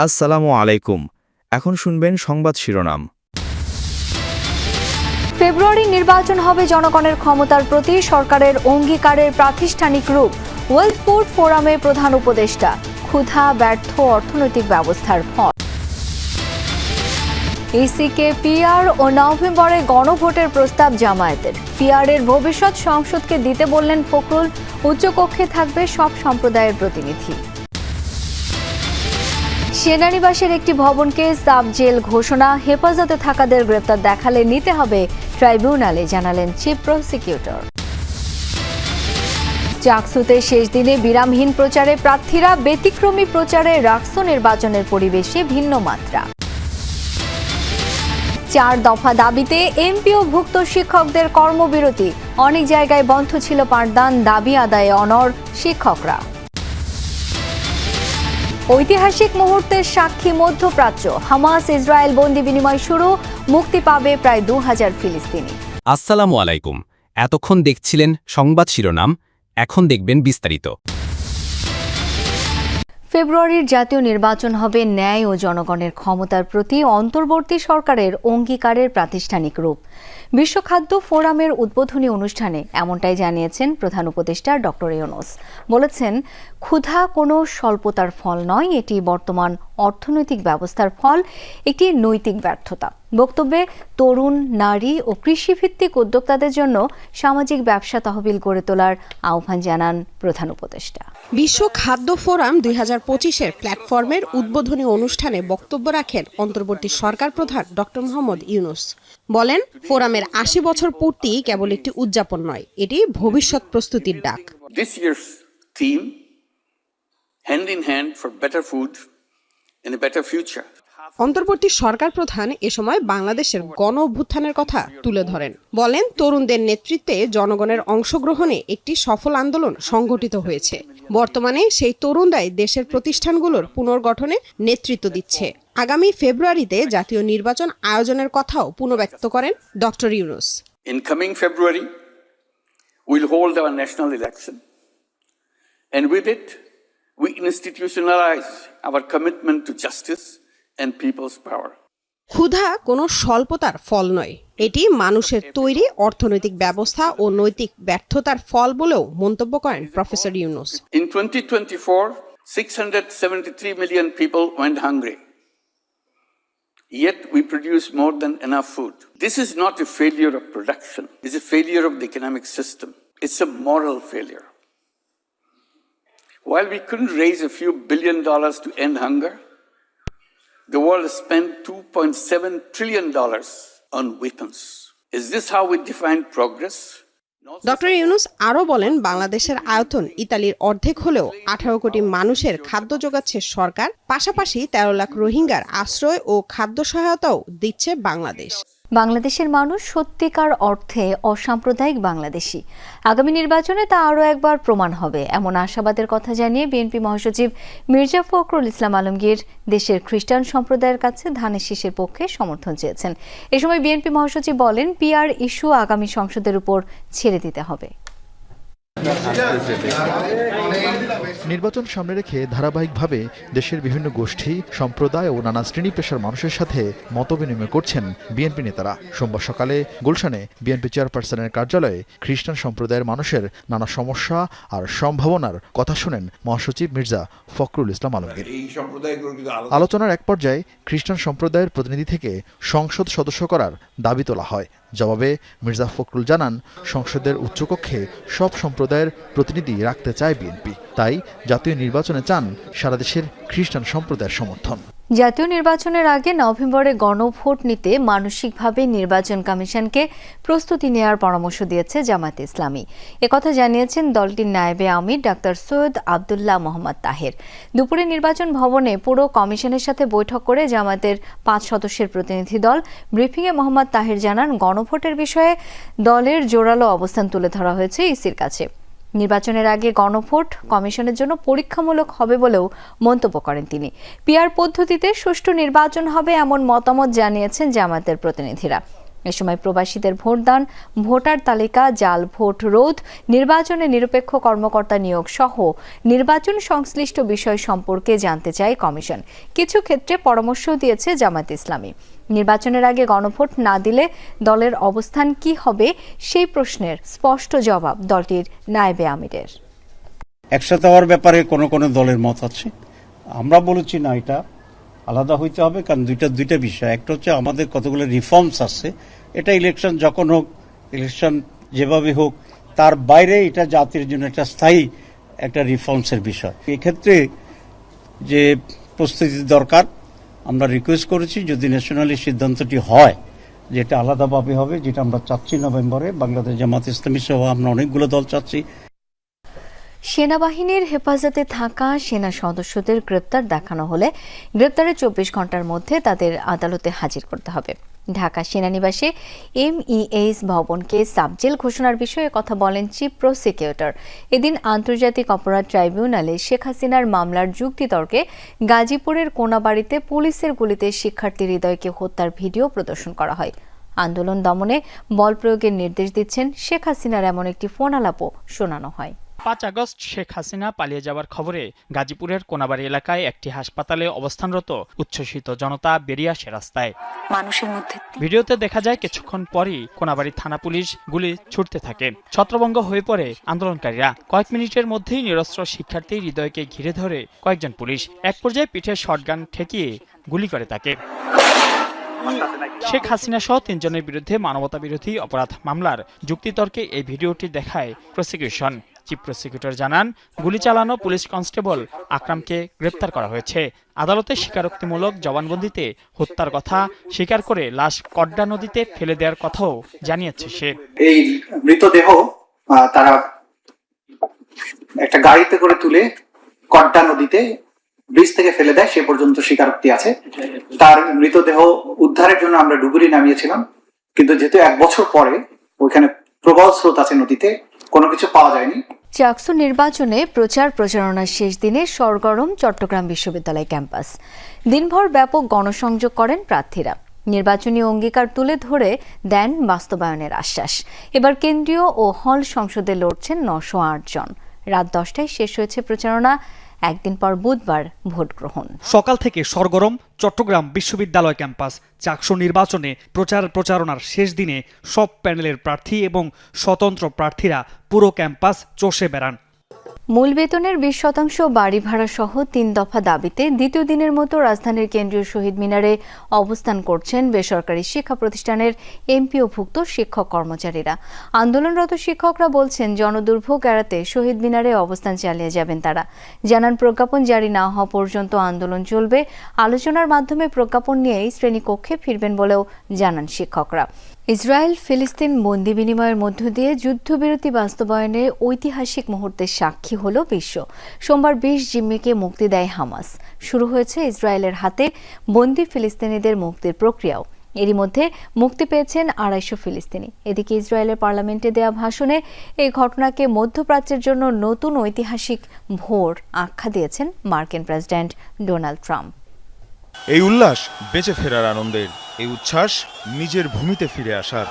আসসালামু আলাইকুম। এখন শুনবেন সংবাদ শিরোনাম। ফেব্রুয়ারি নির্বাচন হবে জনগণের ক্ষমতার প্রতি সরকারের অঙ্গীকারের প্রাতিষ্ঠানিক রূপ। ওয়ার্ল্ড ফুড ফোরামের প্রধান উপদেষ্টা। ক্ষুধা ব্যর্থ অর্থনৈতিক ব্যবস্থার ফল। ইসিকে পিআর ও নভেম্বরে গণভোটের প্রস্তাব জামায়াতের। পিআরের ভবিষ্যৎ সংসদকে দিতে বললেন ফখরুল। উচ্চকক্ষে থাকবে সব সম্প্রদায়ের প্রতিনিধি। সেনানিবাসের একটি ভবনকে সাব জেল ঘোষণা। হেফাজতে থাকাদের গ্রেপ্তার দেখালে নিতে হবে ট্রাইব্যুনালে, জানালেন চিফ প্রসিকিউটর। চাকসুতে শেষ দিনে বিরামহীন প্রচারে প্রার্থীরা। ব্যতিক্রমী প্রচারে রাকসু নির্বাচনের পরিবেশে ভিন্ন মাত্রা। 4 দফা দাবিতে এমপিওভুক্ত শিক্ষকদের কর্মবিরতি। অনেক জায়গায় বন্ধ ছিল পাঠদান, দাবি আদায়ে অনড় শিক্ষকরা। ঐতিহাসিক মুহূর্তের সাক্ষী মধ্যপ্রাচ্য। হামাস ইসরায়েল বন্দি বিনিময় শুরু। মুক্তি পাবে প্রায় 2000 ফিলিস্তিনি। আসসালামু আলাইকুম। এতক্ষণ দেখছিলেন সংবাদ শিরোনাম, এখন দেখবেন বিস্তারিত। ফেব্রুয়ারির জাতীয় নির্বাচন হবে ন্যায় ও জনগণের ক্ষমতার প্রতি অন্তর্বর্তী সরকারের অঙ্গীকারের প্রাতিষ্ঠানিক রূপ। বিশ্ব খাদ্য ফোরামের উদ্বোধনী অনুষ্ঠানে এমনটাই জানিয়েছেন প্রধান উপদেষ্টা ডক্টর ইউনূস। বলেছেন, ক্ষুধা কোনো স্বল্পতার ফল নয়, এটি বর্তমান অর্থনৈতিক ব্যবস্থার ফল, একটি নৈতিক ব্যর্থতা। বক্তব্যে তরুণ, নারী ও কৃষিভিত্তিক উদ্যোক্তাদের জন্য সামাজিক ব্যবসা তহবিল গড়ে তোলার আহ্বান জানান প্রধান উপদেষ্টা। বিশ্ব খাদ্য ফোরাম 2025-এর প্ল্যাটফর্মের উদ্বোধনী অনুষ্ঠানে বক্তব্য রাখেন অন্তর্বর্তী সরকার প্রধান ডক্টর মোহাম্মদ ইউনূস। বলেন, ফোরামের 80 বছর পূর্তি কেবল একটি উদযাপন নয়, এটি ভবিষ্যৎ প্রস্তুতির ডাক। This year's theme, hand in hand for better food and a better future. অন্তর্বর্তী সরকার প্রধান এ সময় বাংলাদেশের গণ অভ্যুত্থানের কথা তুলে ধরেন। বলেন, তরুণদের নেতৃত্বে জনগণের অংশগ্রহণে একটি সফল আন্দোলন সংগঠিত হয়েছে। বর্তমানে সেই তরুণরাই দেশের প্রতিষ্ঠানগুলোর পুনর্গঠনে নেতৃত্ব দিচ্ছে। আগামী ফেব্রুয়ারিতে জাতীয় নির্বাচন আয়োজনের কথাও পুনর্ব্যক্ত করেন doctor Yunus. In coming February, we'll hold our national election, and with it, we institutionalize our commitment to justice and people's power. ক্ষুধা কোনো স্বল্পতার ফল নয়, এটি মানুষের তৈরি অর্থনৈতিক ব্যবস্থা ও নৈতিক ব্যর্থতার ফল বলেও মন্তব্য করেন professor Yunus. In 2024, 673 million people went hungry. Yet we produce more than enough food. This is not a failure of production. It's a failure of the economic system. It's a moral failure. While we couldn't raise a few $1 billion to end hunger, the world spent $2.7 trillion on weapons. Is this how we define progress? Doctor Yunus আরও বলেন, বাংলাদেশের আয়তন ইতালির অর্ধেক হলেও 18 কোটি মানুষের খাদ্য যোগাচ্ছে সরকার। পাশাপাশি 13 লাখ রোহিঙ্গার আশ্রয় ও খাদ্য সহায়তাও দিচ্ছে বাংলাদেশ। বাংলাদেশের মানুষ সত্যিকার অর্থে অসাম্প্রদায়িক বাংলাদেশী। আগামী নির্বাচনে তা আরও একবার প্রমাণ হবে, এমন আশাবাদের কথা জানিয়ে বিএনপি মহাসচিব মির্জা ফখরুল ইসলাম আলমগীর দেশের খ্রিস্টান সম্প্রদায়ের কাছে ধানের শীষের পক্ষে সমর্থন চেয়েছেন। এ সময় বিএনপি মহাসচিব বলেন, পিআর ইস্যু আগামী সংসদের উপর ছেড়ে দিতে হবে। নির্বাচন সামনে রেখে ধারাবাহিকভাবে দেশের বিভিন্ন গোষ্ঠী, সম্প্রদায় ও নানা শ্রেণী পেশার মানুষের সাথে মতবিনিময় করছেন বিএনপি নেতারা। সোমবার সকালে গুলশানে বিএনপি চেয়ারপারসনের কার্যালয়ে খ্রিস্টান সম্প্রদায়ের মানুষের নানা সমস্যা আর সম্ভাবনার কথা শুনেন মহাসচিব মির্জা ফখরুল ইসলাম আলমগীর। আলোচনার এক পর্যায়ে খ্রিস্টান সম্প্রদায়ের প্রতিনিধি থেকে সংসদ সদস্য করার দাবি তোলা হয়। জবাবে মির্জা ফখরুল জানান, সংসদের উচ্চকক্ষে সব সম্প্রদায়ের প্রতিনিধি রাখতে চায় বিএনপি, তাই জাতীয় নির্বাচনে চান সারা দেশের খ্রিস্টান সম্প্রদায়ের সমর্থন। জাতীয় নির্বাচনের আগে নভেম্বরে গণভোট নিতে মানসিকভাবে নির্বাচন কমিশনকে প্রস্তুতি নেওয়ার পরামর্শ দিয়েছে জামায়াতে ইসলামী। একথা জানিয়েছেন দলটির নায়েবে আমির ডাক্তার সৈয়দ আবদুল্লাহ মোহাম্মদ তাহের। দুপুরে নির্বাচন ভবনে পুরো কমিশনের সাথে বৈঠক করে জামায়াতের 5 সদস্যের প্রতিনিধি দল ব্রিফিংয়ে মোহাম্মদ তাহের জানান, গণভোটের বিষয়ে দলের জোরালো অবস্থান তুলে ধরা হয়েছে ইসির কাছে। নির্বাচনের আগে গণভোট কমিশনের জন্য পরীক্ষামূলক হবে বলেও মন্তব্য করেন তিনি। পিআর পদ্ধতিতে সুষ্ঠু নির্বাচন হবে এমন মতামত জানিয়েছেন জামায়াতের প্রতিনিধিরা। এ সময় প্রবাসীদের ভোটদান, ভোটার তালিকা, জাল ভোট রোধ, নির্বাচনে নিরপেক্ষ কর্মকর্তা নিয়োগ সহ নির্বাচন সংশ্লিষ্ট বিষয় সম্পর্কে জানতে চায় কমিশন। কিছু ক্ষেত্রে পরামর্শ দিয়েছে জামায়াতে ইসলামী। নির্বাচনের আগে গণভোট না দিলে দলের অবস্থান কি হবে সেই প্রশ্নের স্পষ্ট জবাব দলটির নায়েবে আমিরের। একসাথে হওয়ার ব্যাপারে কোন কোন দলের মত আছে, আমরা বলেছি না, এটা আলাদা হইতে হবে, কারণ দুইটা বিষয়। একটা হচ্ছে আমাদের কতগুলো রিফর্মস আছে, এটা ইলেকশন যখন হোক, ইলেকশন যেভাবে হোক, তার বাইরে এটা জাতির জন্য একটা স্থায়ী একটা রিফর্মসের বিষয়। এক্ষেত্রে যে প্রস্তুতি দরকার, আমরা রিকোয়েস্ট করেছি যদি ন্যাশনালি সিদ্ধান্তটি হয় যেটা আলাদাভাবে হবে, যেটা আমরা চাচ্ছি নভেম্বরে, বাংলাদেশ জামাত ইসলামী সহ আমরা অনেকগুলো দল চাচ্ছি। সেনাবাহিনীর হেফাজতে থাকা সেনা সদস্যদের গ্রেপ্তার দেখানো হলে গ্রেপ্তারের 24 ঘন্টার মধ্যে তাদের আদালতে হাজির করতে হবে। ঢাকা সেনানিবাসে MEH ভবনকে সাবজেল ঘোষণার বিষয়ে কথা বলেন চিফ প্রসিকিউটর। এদিন আন্তর্জাতিক অপরাধ ট্রাইব্যুনালে শেখ হাসিনার মামলার যুক্তিতর্কে গাজীপুরের কোনাবাড়িতে পুলিশের গুলিতে শিক্ষার্থী হৃদয়কে হত্যার ভিডিও প্রদর্শন করা হয়। আন্দোলন দমনে বল প্রয়োগের নির্দেশ দিচ্ছেন শেখ হাসিনার এমন একটি ফোন আলাপও শোনানো হয়। 5 আগস্ট শেখ হাসিনা পালিয়ে যাওয়ার খবরে গাজীপুরের কোনাবাড়ি এলাকায় একটি হাসপাতালে অবস্থানরত উচ্ছ্বসিত জনতা বেরিয়ে আসে রাস্তায়। মানুষের মধ্যে ভিডিওতে দেখা যায় কিছুক্ষণ পরই কোনাবাড়ি থানা পুলিশ গুলি ছুটতে থাকে। ছত্রভঙ্গ হয়ে পড়ে আন্দোলনকারীরা। কয়েক মিনিটের মধ্যেই নিরস্ত্র শিক্ষার্থী হৃদয়কে ঘিরে ধরে কয়েকজন পুলিশ। এক পর্যায়ে পিঠে শটগান ঠেকিয়ে গুলি করে তাকে। শেখ হাসিনা সহ 3 জনের বিরুদ্ধে মানবতাবিরোধী অপরাধ মামলার যুক্তিতর্কে এই ভিডিওটি দেখায় প্রসিকিউশন। চিফ প্রসিকিউটর জানান, গুলি চালানো পুলিশ কনস্টেবল আকরামকে গ্রেপ্তার করা হয়েছে। আদালতে স্বীকারোক্তিমূলক জবানবন্দিতে হত্যার কথা স্বীকার করে লাশ কড্ডা নদীতে ফেলে দেওয়ার কথাও জানিয়েছে সে। এই মৃতদেহ তারা একটা গাড়িতে করে তুলে কড্ডা নদীতে ব্রিজ থেকে ফেলে দেয়, সে পর্যন্ত স্বীকারোক্তি আছে। তার মৃতদেহ উদ্ধারের জন্য আমরা ডুবুরি নামিয়েছিলাম, কিন্তু যেহেতু 1 বছর পরে ওইখানে প্রবল স্রোত আছে নদীতে, কোনো কিছু পাওয়া যায়নি। চাকসু নির্বাচনে প্রচারণার শেষ দিনে সরগরম চট্টগ্রাম বিশ্ববিদ্যালয় ক্যাম্পাস। দিনভর ব্যাপক গণসংযোগ করেন প্রার্থীরা। নির্বাচনী অঙ্গীকার তুলে ধরে দেন বাস্তবায়নের আশ্বাস। এবার কেন্দ্রীয় ও হল সংসদে লড়ছেন 908 জন। রাত 10টায় শেষ হয়েছে প্রচারণা। একদিন পর বুধবার ভোট গ্রহণ। সকাল থেকে সরগরম চট্টগ্রাম বিশ্ববিদ্যালয় ক্যাম্পাস। চাকসু নির্বাচনে প্রচারণার শেষ দিনে সব প্যানেলের প্রার্থী এবং স্বতন্ত্র প্রার্থীরা পুরো ক্যাম্পাস চষে বেড়ান। মূল বেতনের 20% বাড়ি ভাড়া সহ 3 দফা দাবিতে দ্বিতীয় দিনের মতো রাজধানীর কেন্দ্রীয় শহীদ মিনারে অবস্থান করছেন বেসরকারি শিক্ষা প্রতিষ্ঠানের এমপিওভুক্ত শিক্ষক কর্মচারীরা। আন্দোলনরত শিক্ষকরা বলছেন, জনদুর্ভোগ এড়াতে শহীদ মিনারে অবস্থান চালিয়ে যাবেন তারা। জানান, প্রজ্ঞাপন জারি না হওয়া পর্যন্ত আন্দোলন চলবে। আলোচনার মাধ্যমে প্রজ্ঞাপন নিয়েই শ্রেণীকক্ষে ফিরবেন বলেও জানান শিক্ষকরা। ইসরায়েল ফিলিস্তিন বন্দি বিনিময়ের মধ্য দিয়ে যুদ্ধবিরতি বাস্তবায়নে ঐতিহাসিক মুহূর্তের সাক্ষী হল বিশ্ব। সোমবার 20 জিম্মিকে মুক্তি দেয় হামাস। শুরু হয়েছে ইসরায়েলের হাতে বন্দি ফিলিস্তিনিদের মুক্তির প্রক্রিয়াও। এরই মধ্যে মুক্তি পেয়েছেন 250 ফিলিস্তিনি। এদিকে ইসরায়েলের পার্লামেন্টে দেয়া ভাষণে এই ঘটনাকে মধ্যপ্রাচ্যের জন্য নতুন ঐতিহাসিক ভোর আখ্যা দিয়েছেন মার্কিন প্রেসিডেন্ট ডোনাল্ড ট্রাম্প। এই উল্লাস বেঁচে ফেরার আনন্দের, এই উচ্ছ্বাস নিজের ভূমিতে ফিরে আসার।